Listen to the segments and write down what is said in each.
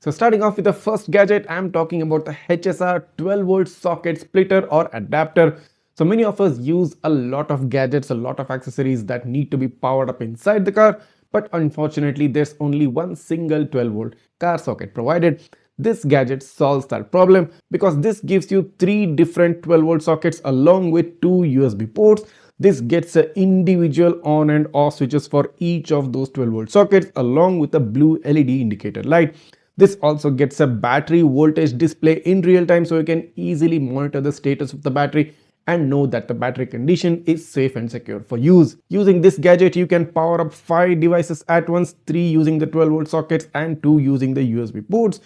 So starting off with the first gadget, I'm talking about the HSR 12 volt socket splitter or adapter. So many of us use a lot of gadgets, a lot of accessories that need to be powered up inside the car, but unfortunately there's only one single 12 volt car socket provided. This gadget solves that problem because this gives you three different 12 volt sockets along with two USB ports. This gets an individual on and off switches for each of those 12 volt sockets along with a blue LED indicator light. This also gets a battery voltage display in real time, so you can easily monitor the status of the battery and know that the battery condition is safe and secure for use. Using this gadget, you can power up 5 devices at once, 3 using the 12 volt sockets and 2 using the USB ports.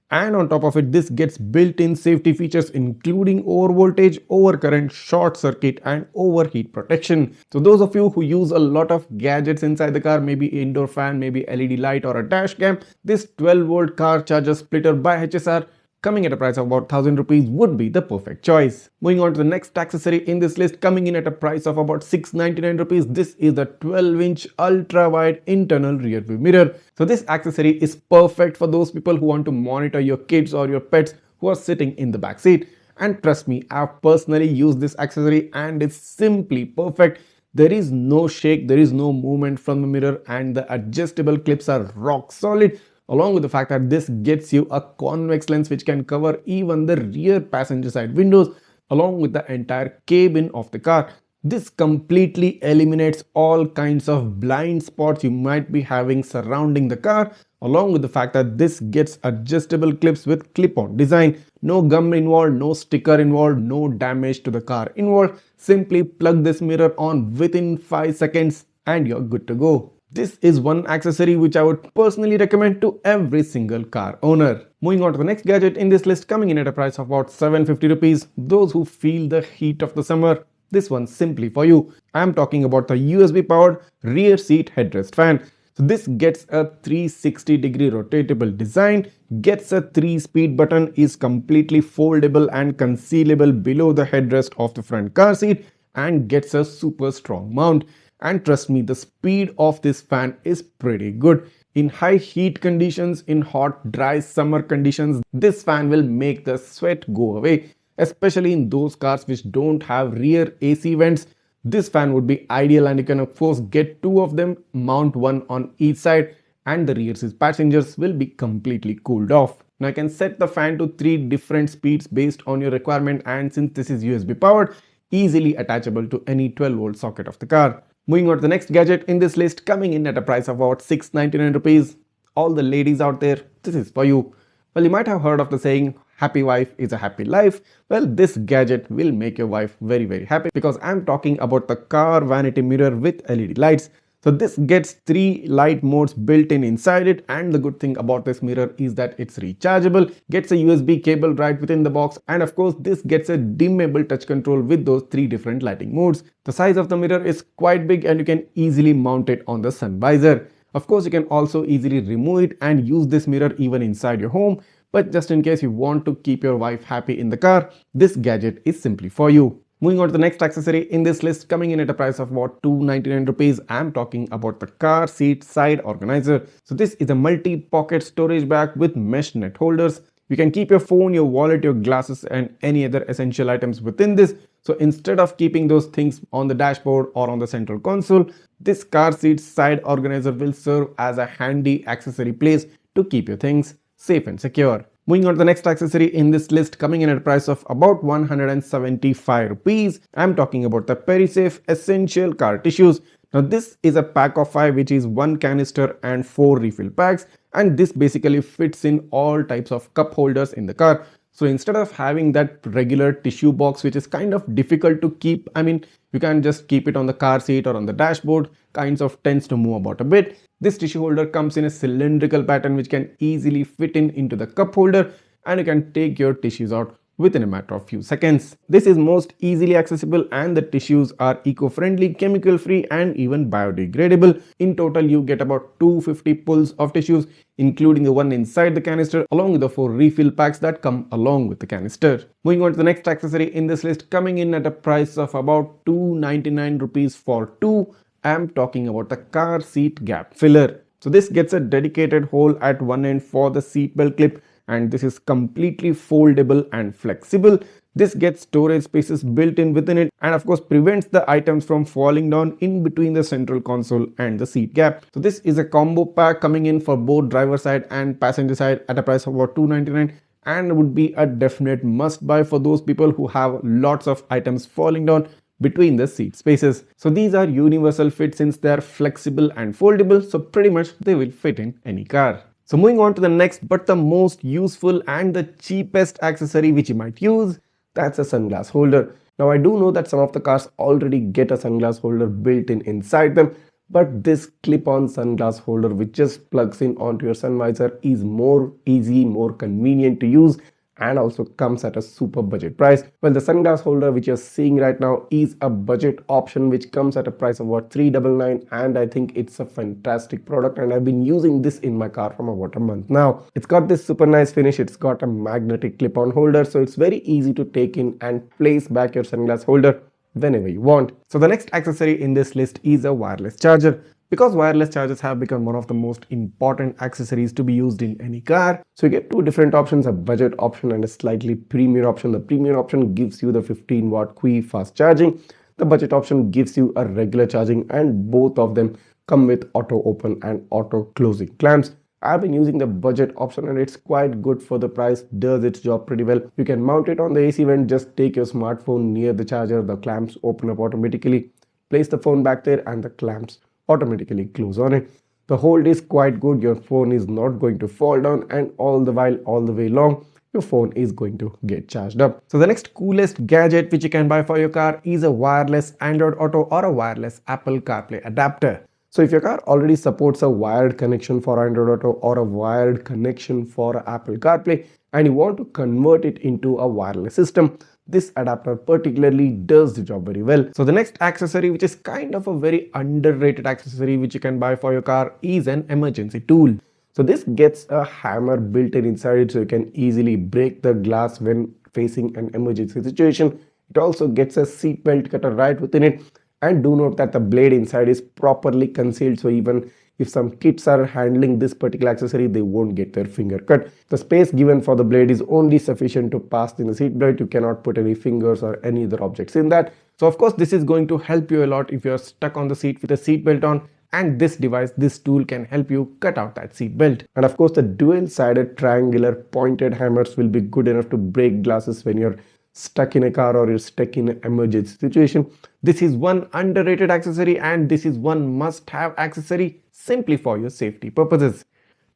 And on top of it, this gets built-in safety features including overvoltage, overcurrent, short circuit and overheat protection. So those of you who use a lot of gadgets inside the car, maybe indoor fan, maybe LED light or a dash cam, this 12 volt car charger splitter by HSR coming at a price of about 1000 rupees would be the perfect choice. Moving on to the next accessory in this list, coming in at a price of about 699 rupees. This is the 12-inch ultra-wide internal rear view mirror. So this accessory is perfect for those people who want to monitor your kids or your pets who are sitting in the back seat. And trust me, I've personally used this accessory and it's simply perfect. There is no shake, there is no movement from the mirror, and the adjustable clips are rock solid. Along with the fact that this gets you a convex lens which can cover even the rear passenger side windows along with the entire cabin of the car. This completely eliminates all kinds of blind spots you might be having surrounding the car, along with the fact that this gets adjustable clips with clip-on design. No gum involved, no sticker involved, no damage to the car involved. Simply plug this mirror on within 5 seconds and you're good to go. This is one accessory which I would personally recommend to every single car owner. Moving on to the next gadget in this list, coming in at a price of about 750 rupees. Those who feel the heat of the summer, this one's simply for you. I am talking about the USB powered rear seat headrest fan. So this gets a 360-degree rotatable design, gets a 3-speed button, is completely foldable and concealable below the headrest of the front car seat, and gets a super strong mount. And trust me, the speed of this fan is pretty good. In high heat conditions, in hot, dry summer conditions, this fan will make the sweat go away. Especially in those cars which don't have rear AC vents, this fan would be ideal, and you can of course get 2 of them, mount one on each side, and the rear seat passengers will be completely cooled off. Now you can set the fan to 3 different speeds based on your requirement, and since this is USB powered, easily attachable to any 12 volt socket of the car. Moving on to the next gadget in this list, coming in at a price of about 699 rupees. All the ladies out there, this is for you. Well, you might have heard of the saying, happy wife is a happy life. Well, this gadget will make your wife very, very happy because I'm talking about the car vanity mirror with LED lights. So this gets 3 light modes built in inside it, and the good thing about this mirror is that it's rechargeable, gets a USB cable right within the box, and of course this gets a dimmable touch control with those 3 different lighting modes. The size of the mirror is quite big and you can easily mount it on the sun visor. Of course you can also easily remove it and use this mirror even inside your home, but just in case you want to keep your wife happy in the car, this gadget is simply for you. Moving on to the next accessory in this list, coming in at a price of about 299 rupees, I'm talking about the car seat side organizer. So this is a multi-pocket storage bag with mesh net holders. You can keep your phone, your wallet, your glasses and any other essential items within this. So instead of keeping those things on the dashboard or on the central console, this car seat side organizer will serve as a handy accessory place to keep your things safe and secure. Moving on to the next accessory in this list, coming in at a price of about 175 rupees. I'm talking about the Perisafe Essential Car Tissues. Now this is a pack of 5 which is 1 canister and 4 refill packs, and this basically fits in all types of cup holders in the car. So instead of having that regular tissue box which is kind of difficult to keep, you can't just keep it on the car seat or on the dashboard, kinds of tends to move about a bit. This tissue holder comes in a cylindrical pattern which can easily fit into the cup holder, and you can take your tissues out within a matter of few seconds. This is most easily accessible, and the tissues are eco-friendly, chemical-free and even biodegradable. In total, you get about 250 pulls of tissues, including the one inside the canister, along with the 4 refill packs that come along with the canister. Moving on to the next accessory in this list, coming in at a price of about 299 rupees for 2. I'm talking about the car seat gap filler. So this gets a dedicated hole at one end for the seatbelt clip, and this is completely foldable and flexible. This gets storage spaces built in within it, and of course prevents the items from falling down in between the central console and the seat gap. So this is a combo pack coming in for both driver side and passenger side at a price of about $299, and would be a definite must buy for those people who have lots of items falling down between the seat spaces. So these are universal fit since they are flexible and foldable, so pretty much they will fit in any car. So moving on to the next but the most useful and the cheapest accessory which you might use, that's a sunglass holder. Now I do know that some of the cars already get a sunglass holder built in inside them, but this clip-on sunglass holder which just plugs in onto your sun visor is more easy, more convenient to use, and also comes at a super budget price. Well, the sunglass holder which you're seeing right now is a budget option which comes at a price of about $399, and I think it's a fantastic product, and I've been using this in my car from about a month now. It's got this super nice finish, it's got a magnetic clip-on holder, so it's very easy to take in and place back your sunglass holder whenever you want. So the next accessory in this list is a wireless charger. Because wireless chargers have become one of the most important accessories to be used in any car. So you get two different options, a budget option and a slightly premium option. The premium option gives you the 15-watt Qi fast charging. The budget option gives you a regular charging, and both of them come with auto open and auto closing clamps. I've been using the budget option and it's quite good for the price, does its job pretty well. You can mount it on the AC vent, just take your smartphone near the charger, the clamps open up automatically, place the phone back there and the clamps automatically close on it. The hold is quite good, your phone is not going to fall down, and all the way long your phone is going to get charged up. So the next coolest gadget which you can buy for your car is a wireless Android Auto or a wireless Apple CarPlay adapter. So if your car already supports a wired connection for Android Auto or a wired connection for Apple CarPlay and you want to convert it into a wireless system, this adapter particularly does the job very well. So the next accessory, which is kind of a very underrated accessory which you can buy for your car, is an emergency tool. So this gets a hammer built in inside it, so you can easily break the glass when facing an emergency situation. It also gets a seatbelt cutter right within it, and do note that the blade inside is properly concealed, so even if some kids are handling this particular accessory, they won't get their finger cut. The space given for the blade is only sufficient to pass in the seat belt. You cannot put any fingers or any other objects in that. So of course this is going to help you a lot if you're stuck on the seat with a seat belt on, and this device, this tool can help you cut out that seat belt. And of course the dual-sided triangular pointed hammers will be good enough to break glasses when you're stuck in a car or you're stuck in an emergency situation. This is one underrated accessory, and this is one must-have accessory simply for your safety purposes.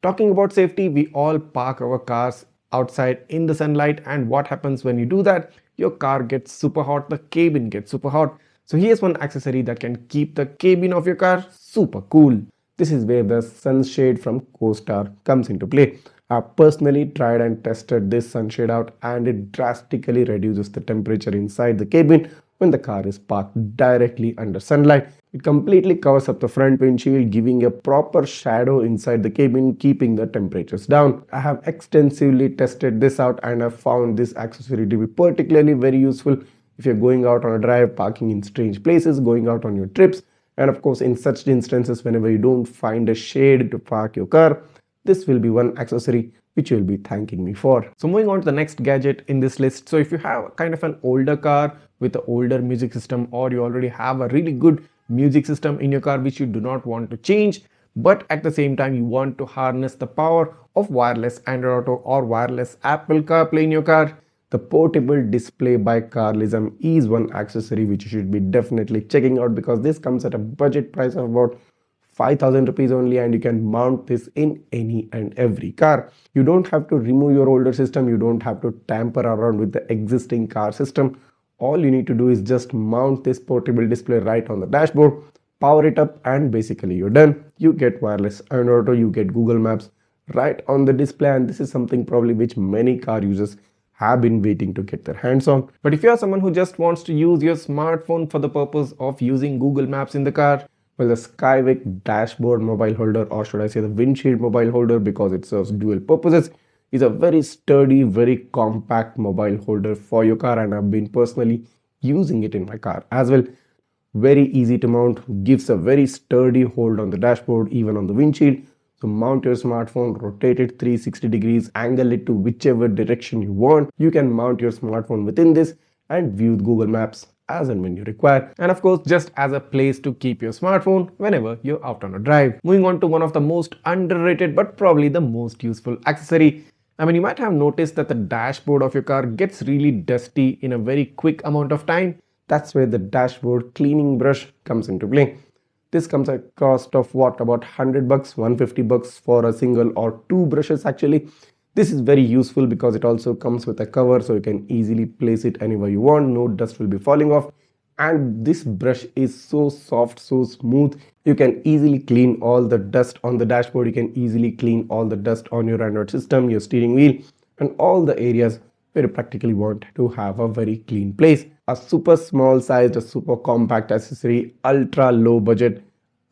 Talking about safety, we all park our cars outside in the sunlight, and what happens when you do that? Your car gets super hot, the cabin gets super hot. So here's one accessory that can keep the cabin of your car super cool. This is where the Sunshade from CoStar comes into play. I've personally tried and tested this sunshade out, and it drastically reduces the temperature inside the cabin when the car is parked directly under sunlight. It completely covers up the front windshield, giving a proper shadow inside the cabin, keeping the temperatures down. I have extensively tested this out, and I've found this accessory to be particularly very useful if you're going out on a drive, parking in strange places, going out on your trips, and of course in such instances whenever you don't find a shade to park your car. This will be one accessory which you will be thanking me for. So moving on to the next gadget in this list. So if you have kind of an older car with an older music system, or you already have a really good music system in your car which you do not want to change, but at the same time you want to harness the power of wireless Android Auto or wireless Apple CarPlay in your car, the portable display by Carlism is one accessory which you should be definitely checking out, because this comes at a budget price of about 5,000 rupees only, and you can mount this in any and every car. You don't have to remove your older system, you don't have to tamper around with the existing car system. All you need to do is just mount this portable display right on the dashboard, power it up, and basically you're done. You get wireless Android Auto, you get Google Maps right on the display, and this is something probably which many car users have been waiting to get their hands on. But if you are someone who just wants to use your smartphone for the purpose of using Google Maps in the car, well, the Skywick dashboard mobile holder, or should I say the windshield mobile holder, because it serves dual purposes, is a very sturdy, very compact mobile holder for your car, and I've been personally using it in my car as well. Very easy to mount, gives a very sturdy hold on the dashboard, even on the windshield. So mount your smartphone, rotate it 360 degrees, angle it to whichever direction you want. You can mount your smartphone within this and view Google Maps as and when you require. And of course, just as a place to keep your smartphone whenever you're out on a drive. Moving on to one of the most underrated but probably the most useful accessory. I mean, you might have noticed that the dashboard of your car gets really dusty in a very quick amount of time. That's where the dashboard cleaning brush comes into play. This comes at a cost of what, about 100 bucks, 150 bucks for a single or two brushes actually. This is very useful because it also comes with a cover so you can easily place it anywhere you want. No dust will be falling off. And this brush is so soft, so smooth. You can easily clean all the dust on the dashboard. You can easily clean all the dust on your Android system, your steering wheel, and all the areas where you practically want to have a very clean place. A super small sized, a super compact accessory, ultra low budget,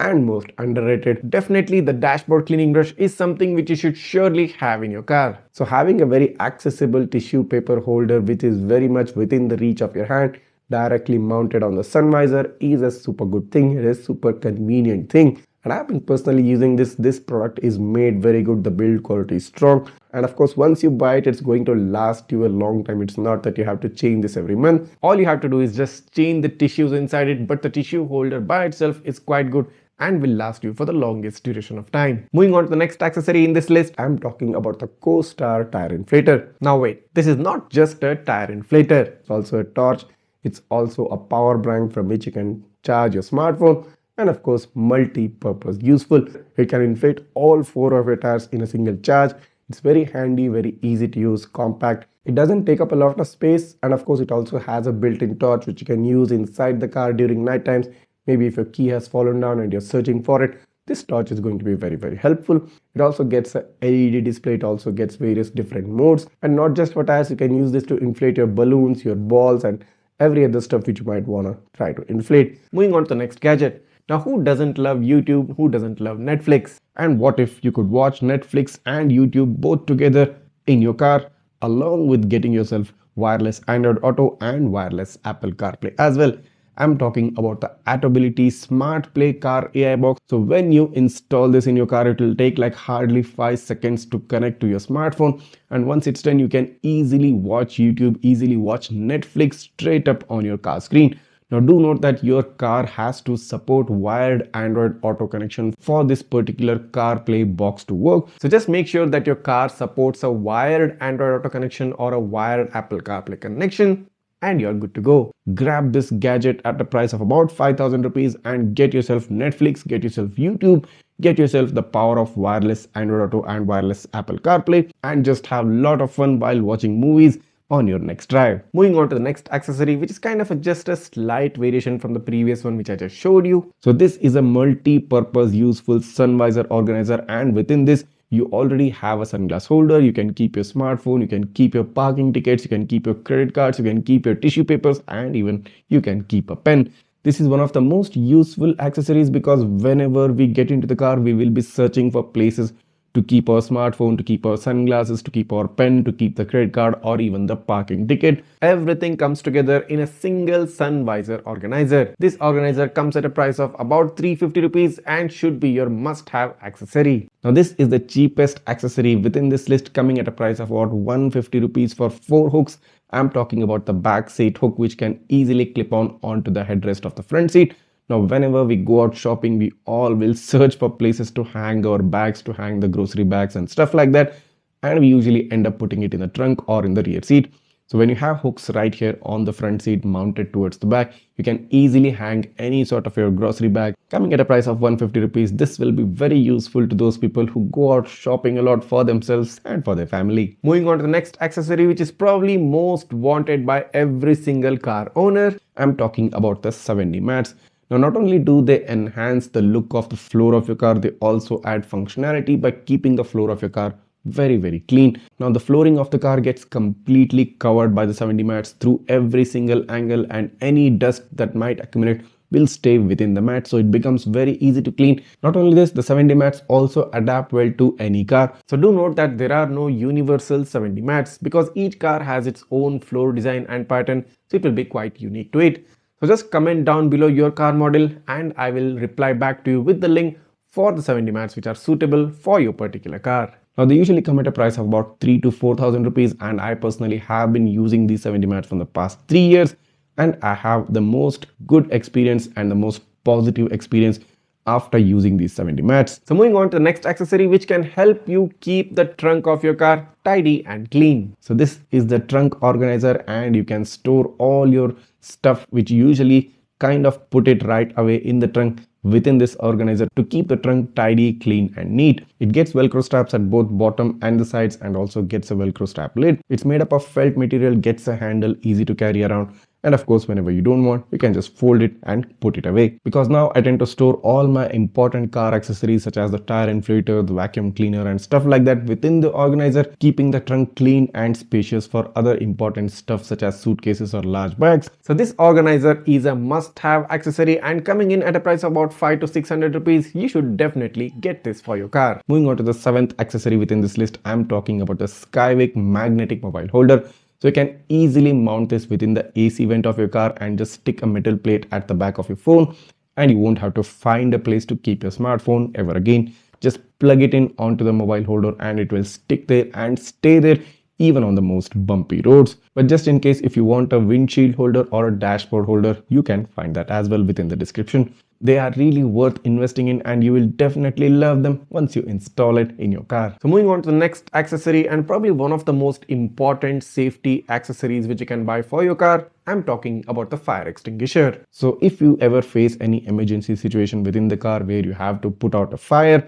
and most underrated. Definitely the dashboard cleaning brush is something which you should surely have in your car. So having a very accessible tissue paper holder which is very much within the reach of your hand, directly mounted on the sun visor, is a super good thing. It is super convenient thing. And I've been personally using this. This product is made very good. The build quality is strong. And of course, once you buy it, it's going to last you a long time. It's not that you have to change this every month. All you have to do is just change the tissues inside it. But the tissue holder by itself is quite good and will last you for the longest duration of time. Moving on to the next accessory in this list, I'm talking about the Co-Star tire inflator. Now wait, this is not just a tire inflator. It's also a torch. It's also a power bank from which you can charge your smartphone, and of course multi-purpose useful. It can inflate all four of your tires in a single charge. It's very handy, very easy to use, compact. It doesn't take up a lot of space, and of course it also has a built-in torch which you can use inside the car during night times. Maybe if your key has fallen down and you're searching for it, this torch is going to be very helpful. It also gets a LED display. It also gets various different modes, and not just for tires. You can use this to inflate your balloons, your balls, and every other stuff which you might want to try to inflate. Moving on to the next gadget. Now, who doesn't love YouTube? Who doesn't love Netflix? And what if you could watch Netflix and YouTube both together in your car, along with getting yourself wireless Android Auto and wireless Apple CarPlay as well? I'm talking about the Atobility Smart Play Car AI box. So when you install this in your car, it will take like hardly 5 seconds to connect to your smartphone. And once it's done, you can easily watch YouTube, easily watch Netflix straight up on your car screen. Now do note that your car has to support wired Android Auto connection for this particular CarPlay box to work. So just make sure that your car supports a wired Android Auto connection or a wired Apple CarPlay connection, and you're good to go. Grab this gadget at the price of about 5,000 rupees and get yourself Netflix, get yourself YouTube, get yourself the power of wireless Android Auto and wireless Apple CarPlay, and just have a lot of fun while watching movies on your next drive. Moving on to the next accessory, which is kind of just a slight variation from the previous one which I just showed you. So this is a multi-purpose useful sun visor organizer, and within this you already have a sunglass holder. You can keep your smartphone, you can keep your parking tickets, you can keep your credit cards, you can keep your tissue papers, and even you can keep a pen. This is one of the most useful accessories because whenever we get into the car, we will be searching for places to keep our smartphone, to keep our sunglasses, to keep our pen, to keep the credit card, or even the parking ticket. Everything comes together in a single sun visor organizer. This organizer comes at a price of about 350 rupees and should be your must-have accessory. Now this is the cheapest accessory within this list, coming at a price of about 150 rupees for 4 hooks. I'm talking about the back seat hook which can easily clip on onto the headrest of the front seat. Now, whenever we go out shopping, we all will search for places to hang our bags, to hang the grocery bags and stuff like that. And we usually end up putting it in the trunk or in the rear seat. So when you have hooks right here on the front seat mounted towards the back, you can easily hang any sort of your grocery bag. Coming at a price of 150 rupees, this will be very useful to those people who go out shopping a lot for themselves and for their family. Moving on to the next accessory, which is probably most wanted by every single car owner. I'm talking about the 7D mats. Now, not only do they enhance the look of the floor of your car, they also add functionality by keeping the floor of your car very clean. Now, the flooring of the car gets completely covered by the 7D mats through every single angle, and any dust that might accumulate will stay within the mat, so it becomes very easy to clean. Not only this, the 7D mats also adapt well to any car. So do note that there are no universal 7D mats because each car has its own floor design and pattern, so it will be quite unique to it. So just comment down below your car model and I will reply back to you with the link for the 70 mats which are suitable for your particular car. Now they usually come at a price of about 3 to 4,000 rupees, and I personally have been using these 70 mats from the past 3 years, and I have the most good experience and the most positive experience after using these 70 mats. So moving on to the next accessory which can help you keep the trunk of your car tidy and clean. So this is the trunk organizer, and you can store all your stuff which usually kind of put it right away in the trunk within this organizer to keep the trunk tidy, clean and neat. It gets velcro straps at both bottom and the sides, and also gets a velcro strap lid. It's made up of felt material, gets a handle, easy to carry around, and of course whenever you don't want, you can just fold it and put it away. Because now I tend to store all my important car accessories such as the tire inflator, the vacuum cleaner and stuff like that within the organizer, keeping the trunk clean and spacious for other important stuff such as suitcases or large bags. So this organizer is a must-have accessory, and coming in at a price of about 5 to 600 rupees, you should definitely get this for your car. Moving on to the 7th accessory within this list, I'm talking about the Skywick magnetic mobile holder. So you can easily mount this within the AC vent of your car and just stick a metal plate at the back of your phone, and you won't have to find a place to keep your smartphone ever again. Just plug it in onto the mobile holder and it will stick there and stay there even on the most bumpy roads. But just in case if you want a windshield holder or a dashboard holder, you can find that as well within the description. They are really worth investing in, and you will definitely love them once you install it in your car. So moving on to the next accessory, and probably one of the most important safety accessories which you can buy for your car, I'm talking about the fire extinguisher. So if you ever face any emergency situation within the car where you have to put out a fire,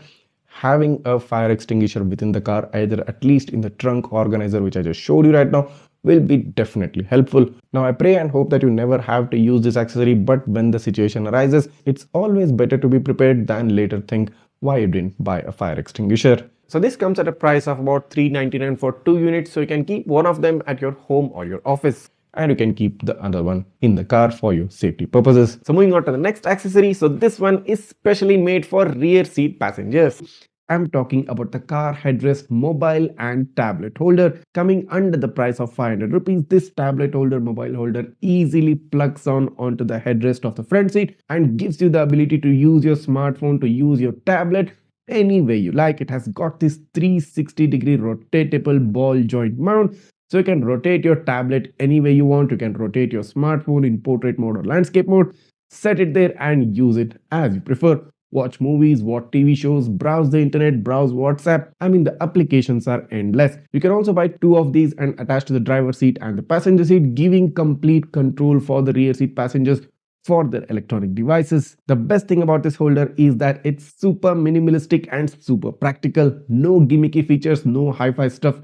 having a fire extinguisher within the car, either at least in the trunk organizer which I just showed you right now, will be definitely helpful. Now I pray and hope that you never have to use this accessory, but when the situation arises, it's always better to be prepared than later think why you didn't buy a fire extinguisher. So this comes at a price of about $399 for 2 units, so you can keep one of them at your home or your office, and you can keep the other one in the car for your safety purposes. So moving on to the next accessory, so this one is specially made for rear seat passengers. I'm talking about the car headrest mobile and tablet holder. Coming under the price of 500 rupees, this tablet holder, mobile holder easily plugs onto the headrest of the front seat and gives you the ability to use your smartphone, to use your tablet any way you like. It has got this 360-degree rotatable ball joint mount, so you can rotate your tablet any way you want. You can rotate your smartphone in portrait mode or landscape mode, set it there and use it as you prefer. Watch movies, watch TV shows, browse the internet, browse WhatsApp. I mean, the applications are endless. You can also buy 2 of these and attach to the driver's seat and the passenger seat, giving complete control for the rear seat passengers for their electronic devices. The best thing about this holder is that it's super minimalistic and super practical. No gimmicky features, no hi-fi stuff.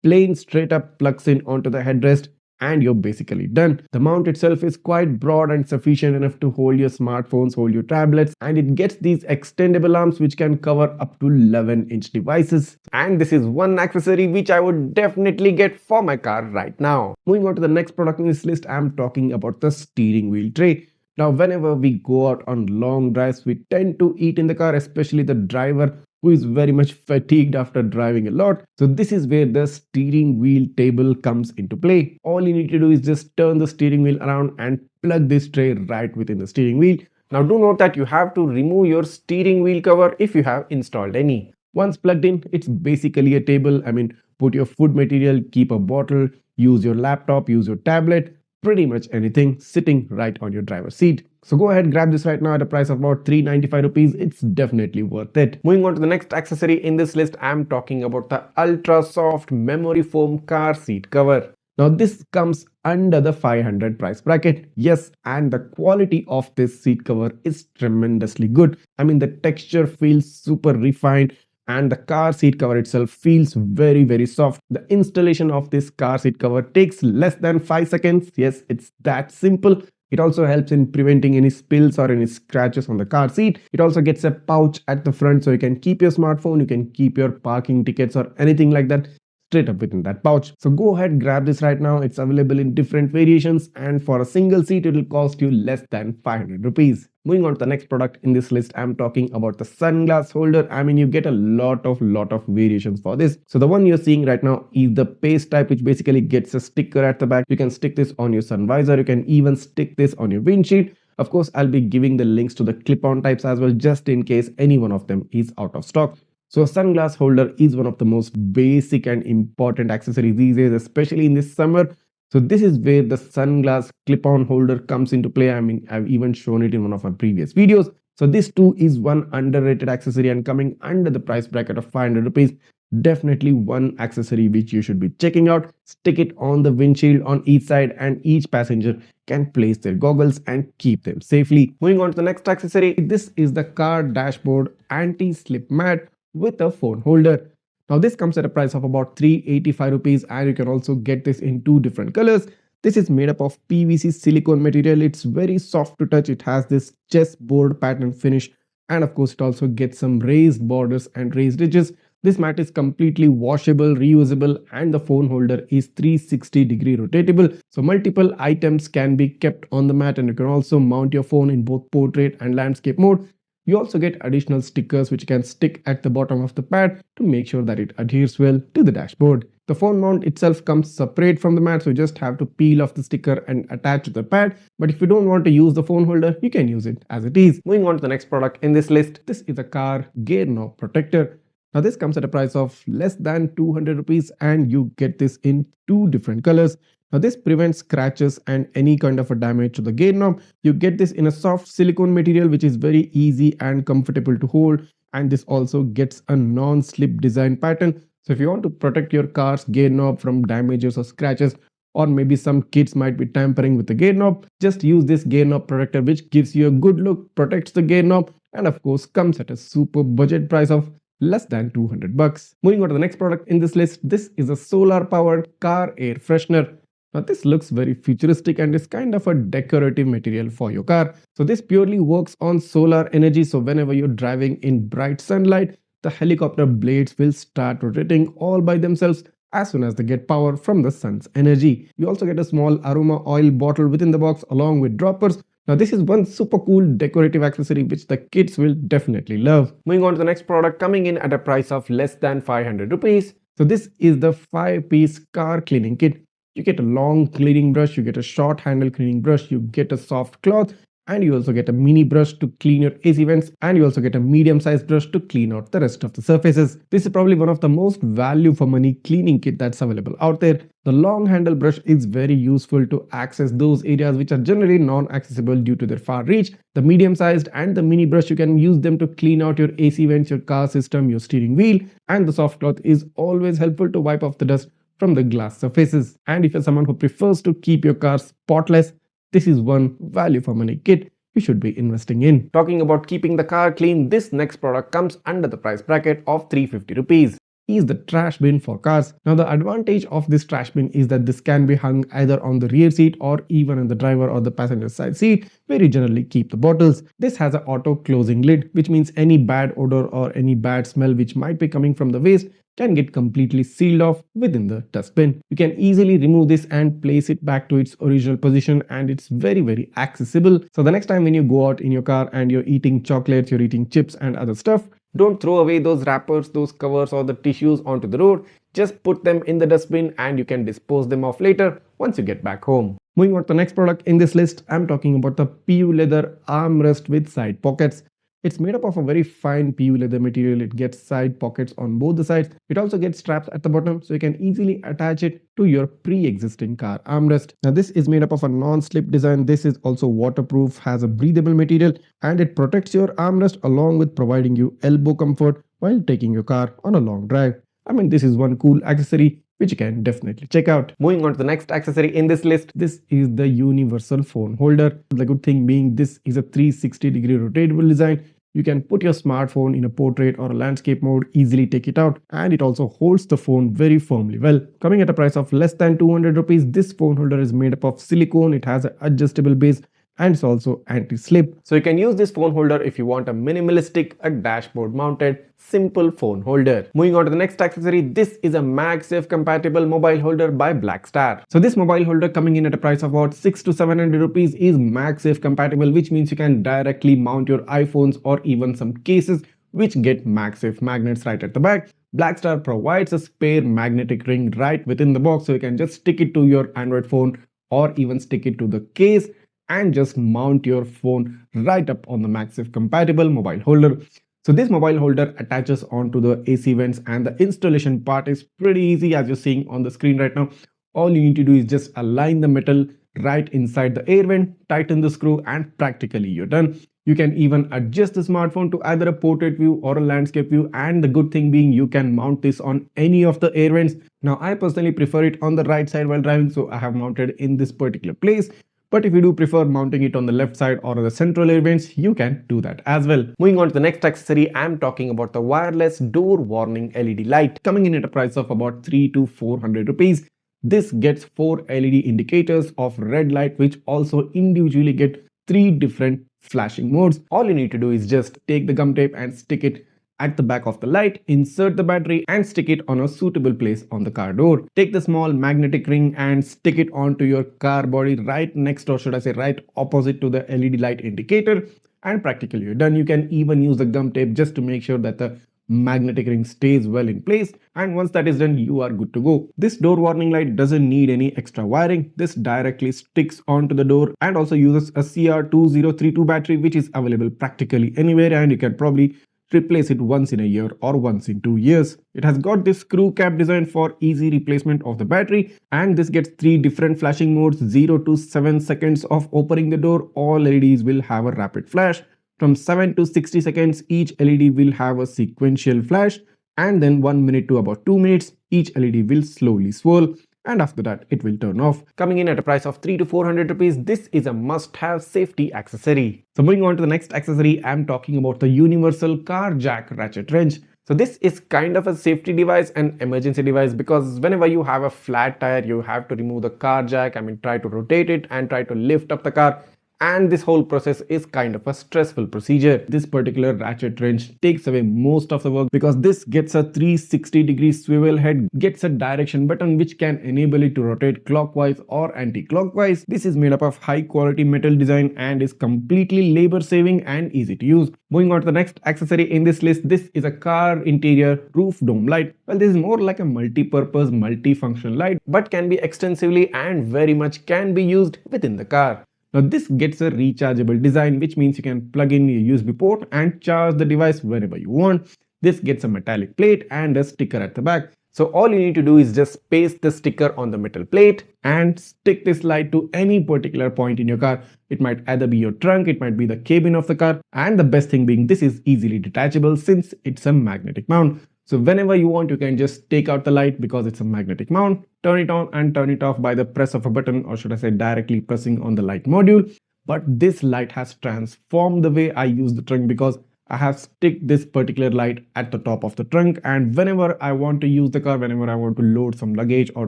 Plain straight up plugs in onto the headrest and you're basically done. The mount itself is quite broad and sufficient enough to hold your smartphones, hold your tablets, and it gets these extendable arms which can cover up to 11-inch devices. And this is one accessory which I would definitely get for my car right now. Moving on to the next product in this list, I'm talking about the steering wheel tray. Now, whenever we go out on long drives, we tend to eat in the car, especially the driver who is very much fatigued after driving a lot. So this is where the steering wheel table comes into play. All you need to do is just turn the steering wheel around and plug this tray right within the steering wheel. Now do note that you have to remove your steering wheel cover if you have installed any. Once plugged in, it's basically a table. I mean, put your food material, keep a bottle, use your laptop, use your tablet, pretty much anything sitting right on your driver's seat. So go ahead, grab this right now at a price of about 395 rupees. It's definitely worth it. Moving on to the next accessory in this list, I'm talking about the ultra soft memory foam car seat cover. Now this comes under the 500 price bracket. Yes, and the quality of this seat cover is tremendously good. I mean, the texture feels super refined and the car seat cover itself feels very soft. The installation of this car seat cover takes less than 5 seconds. Yes, it's that simple. It also helps in preventing any spills or any scratches on the car seat. It also gets a pouch at the front so you can keep your smartphone, you can keep your parking tickets or anything like that straight up within that pouch. So go ahead, grab this right now. It's available in different variations and for a single seat it will cost you less than 500 rupees. Moving on to the next product in this list, I'm talking about the sunglass holder. I mean, you get a lot of variations for this. So the one you're seeing right now is the paste type, which basically gets a sticker at the back. You can stick this on your sun visor. You can even stick this on your windshield. Of course, I'll be giving the links to the clip-on types as well, just in case any one of them is out of stock. So a sunglass holder is one of the most basic and important accessories these days, especially in this summer. So this is where the sunglass clip-on holder comes into play. I mean, I've even shown it in one of my previous videos. So this too is one underrated accessory and coming under the price bracket of 500 rupees. Definitely one accessory which you should be checking out. Stick it on the windshield on each side and each passenger can place their goggles and keep them safely. Moving on to the next accessory. This is the car dashboard anti-slip mat with a phone holder. Now this comes at a price of about 385 rupees and you can also get this in two different colors. This is made up of PVC silicone material. It's very soft to touch. It has this chessboard pattern finish and of course it also gets some raised borders and raised edges. This mat is completely washable, reusable and the phone holder is 360-degree rotatable. So multiple items can be kept on the mat and you can also mount your phone in both portrait and landscape mode. You also get additional stickers which can stick at the bottom of the pad to make sure that it adheres well to the dashboard. The phone mount itself comes separate from the mat, so you just have to peel off the sticker and attach to the pad. But if you don't want to use the phone holder, you can use it as it is. Moving on to the next product in this list, this is a car gear knob protector. Now this comes at a price of less than 200 rupees and you get this in two different colors. Now this prevents scratches and any kind of a damage to the gear knob. You get this in a soft silicone material which is very easy and comfortable to hold, and this also gets a non-slip design pattern. So if you want to protect your car's gear knob from damages or scratches, or maybe some kids might be tampering with the gear knob, just use this gear knob protector which gives you a good look, protects the gear knob and of course comes at a super budget price of less than 200 bucks. Moving on to the next product in this list, this is a solar powered car air freshener. Now this looks very futuristic and is kind of a decorative material for your car. So this purely works on solar energy. So whenever you're driving in bright sunlight, the helicopter blades will start rotating all by themselves as soon as they get power from the sun's energy. You also get a small aroma oil bottle within the box along with droppers. Now this is one super cool decorative accessory which the kids will definitely love. Moving on to the next product coming in at a price of less than 500 rupees. So this is the 5-piece car cleaning kit. You get a long cleaning brush, you get a short handle cleaning brush, you get a soft cloth and you also get a mini brush to clean your AC vents and you also get a medium sized brush to clean out the rest of the surfaces. This is probably one of the most value for money cleaning kit that's available out there. The long handle brush is very useful to access those areas which are generally non-accessible due to their far reach. The medium sized and the mini brush, you can use them to clean out your AC vents, your car system, your steering wheel, and the soft cloth is always helpful to wipe off the dust from the glass surfaces. And if you're someone who prefers to keep your car spotless, this is one value for money kit you should be investing in. Talking about keeping the car clean, this next product comes under the price bracket of 350 rupees. Is the trash bin for cars. Now the advantage of this trash bin is that this can be hung either on the rear seat or even on the driver or the passenger side seat where you generally keep the bottles. This has an auto closing lid, which means any bad odor or any bad smell which might be coming from the waste can get completely sealed off within the dustbin. You can easily remove this and place it back to its original position, and it's very accessible. So the next time when you go out in your car and you're eating chocolates, you're eating chips and other stuff, don't throw away those wrappers, those covers or the tissues onto the road. Just put them in the dustbin and you can dispose them off later once you get back home. Moving on to the next product in this list, I'm talking about the PU leather armrest with side pockets. It's made up of a very fine PU leather material. It gets side pockets on both the sides. It also gets straps at the bottom so you can easily attach it to your pre-existing car armrest. Now this is made up of a non-slip design. This is also waterproof, has a breathable material, and it protects your armrest along with providing you elbow comfort while taking your car on a long drive. I mean, this is one cool accessory which you can definitely check out. Moving on to the next accessory in this list, this is the universal phone holder. The good thing being this is a 360-degree rotatable design. You can put your smartphone in a portrait or a landscape mode, easily take it out, and it also holds the phone very firmly well. Coming at a price of less than 200 rupees, this phone holder is made up of silicone. It has an adjustable base and it's also anti-slip. So you can use this phone holder if you want a minimalistic, a dashboard mounted, simple phone holder. Moving on to the next accessory, this is a Magsafe compatible mobile holder by Blackstar. So this mobile holder coming in at a price of about 600 to 700 rupees is Magsafe compatible, which means you can directly mount your iPhones or even some cases which get Magsafe magnets right at the back. Blackstar provides a spare magnetic ring right within the box, so you can just stick it to your Android phone or even stick it to the case and just mount your phone right up on the Magsafe compatible mobile holder. So this mobile holder attaches onto the AC vents, and the installation part is pretty easy as you're seeing on the screen right now. All you need to do is just align the metal right inside the air vent, tighten the screw, and practically you're done. You can even adjust the smartphone to either a portrait view or a landscape view, and the good thing being you can mount this on any of the air vents. Now I personally prefer it on the right side while driving, so I have mounted in this particular place. But if you do prefer mounting it on the left side or the central air vents, you can do that as well. Moving on to the next accessory, I'm talking about the wireless door warning LED light, coming in at a price of about 300 to 400 rupees. This gets 4 LED indicators of red light, which also individually get 3 different flashing modes. All you need to do is just take the gum tape and stick it at the back of the light, insert the battery and stick it on a suitable place on the car door. Take the small magnetic ring and stick it onto your car body right next, or should I say right opposite to the LED light indicator, and practically you're done. You can even use the gum tape just to make sure that the magnetic ring stays well in place, and once that is done, you are good to go. This door warning light doesn't need any extra wiring. This directly sticks onto the door and also uses a CR2032 battery, which is available practically anywhere, and you can probably replace it once in a year or once in 2 years. It has got this screw cap design for easy replacement of the battery, and this gets 3 different flashing modes. 0 to 7 seconds of opening the door, all LEDs will have a rapid flash. From 7 to 60 seconds, each LED will have a sequential flash, and then 1 minute to about 2 minutes, each LED will slowly swirl, and after that it will turn off. Coming in at a price of 300 to 400 rupees, this is a must-have safety accessory. So moving on to the next accessory, I'm talking about the universal car jack ratchet wrench. So this is kind of a safety device and emergency device, because whenever you have a flat tire, you have to remove the car jack, try to rotate it and try to lift up the car. And this whole process is kind of a stressful procedure. This particular ratchet wrench takes away most of the work, because this gets a 360-degree swivel head, gets a direction button which can enable it to rotate clockwise or anti-clockwise. This is made up of high quality metal design and is completely labor saving and easy to use. Moving on to the next accessory in this list, this is a car interior roof dome light. Well, this is more like a multi-purpose, multi-function light, but can be extensively and very much can be used within the car. Now this gets a rechargeable design, which means you can plug in your USB port and charge the device whenever you want. This gets a metallic plate and a sticker at the back. So all you need to do is just paste the sticker on the metal plate and stick this light to any particular point in your car. It might either be your trunk, it might be the cabin of the car, and the best thing being this is easily detachable since it's a magnetic mount. So whenever you want, you can just take out the light because it's a magnetic mount, turn it on and turn it off by the press of a button, or should I say directly pressing on the light module. But this light has transformed the way I use the trunk, because I have stick this particular light at the top of the trunk, and whenever I want to use the car, whenever I want to load some luggage or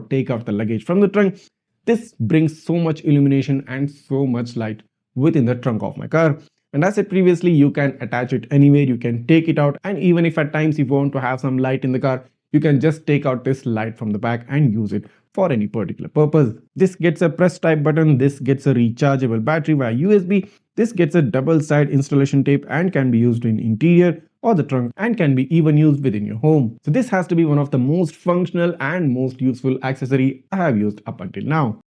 take out the luggage from the trunk, this brings so much illumination and so much light within the trunk of my car. And as I said previously, you can attach it anywhere, you can take it out, and even if at times you want to have some light in the car, you can just take out this light from the back and use it for any particular purpose. This gets a press type button, this gets a rechargeable battery via USB, this gets a double side installation tape and can be used in interior or the trunk, and can be even used within your home. So this has to be one of the most functional and most useful accessory I have used up until now.